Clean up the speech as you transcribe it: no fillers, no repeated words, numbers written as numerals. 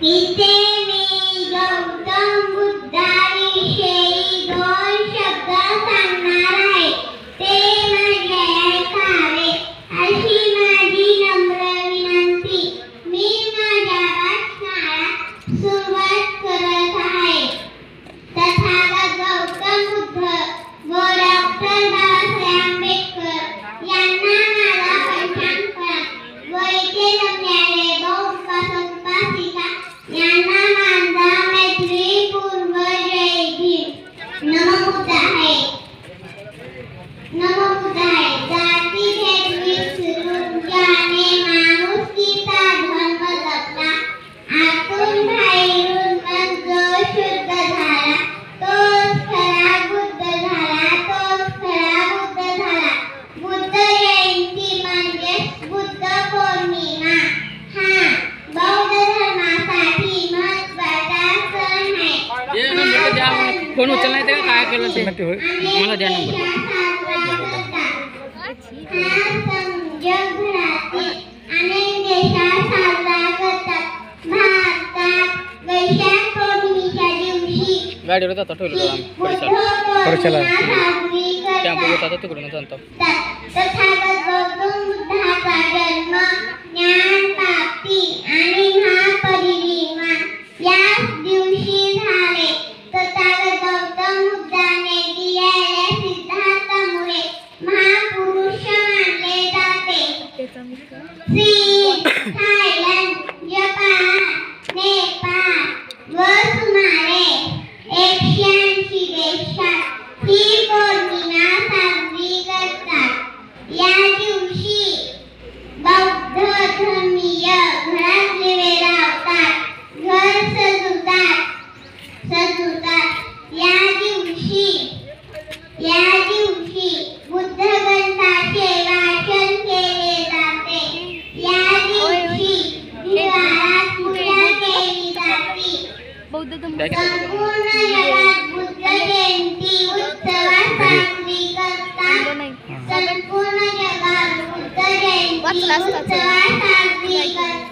इथे मी गौतम बुद्धाविषयी दोन शब्द सांगणार आहे, ते म्हणजे ऐकावे अशी माझी नम्र विनंती. मी माझ्या भाषणाला सुरुवात करत आहे. तथागत गौतम बुद्ध व डॉक्टर बाबासाहेब आंबेडकर यांना माझा पंचांकन व इथे जमलेले बहुउपासक उपासिका यांना माझा मैत्रीपूर्व जय भीम. नमो बुद्धाय. नमो बुद्धाय. जातीभेद विसरून ज्याने माणुसकीचा धर्म जपला, आतून बाहेरून मन जो शुद्ध झाला, तोच खरा बुद्ध झाला, तोच खरा बुद्ध झाला. बुद्ध जयंती म्हणजे बुद्ध पौर्णिमा हा बौद्ध धर्मासाठी महत्त्वाचा सण आहे. फोन उचलना आहे काय केलं ते मला द्या नंबर. हा सण जगभरातील अनेक देशात साजरा करतात. भारतात वैशाख पौर्णिमेच्या दिवशी गाडीवर जाता ठेवलं परीक्षेला टेम्पो होता तिकडून सांगतो. तथागत गौतम बुद्धाचा जन्म, ज्ञान प्राप्ती आणि महापरिनिर्वाण याच दिवशी झाले. तथागत गौतम बुद्धाने दिलेल्या सिद्धांतामुळे महापुरुष मानले जाते. चीन, थायलंड, जपान, नेपाळ व सुमारे 180 देशात ही पौर्णिमा साजरी करतात. या दिवशी बौद्ध धर्मीय घरात दिवे लावतात, घर सजवतात. या दिवशी बुद्ध ग्रंथाचे वाचन केले जाते. या दिवशी दिवाळात पूजा केली जाते. संपूर्ण जगात बुद्ध जयंती उत्सवात साजरी करतात. संपूर्ण जगात बुद्ध जयंती उत्सवात साजरी करतात.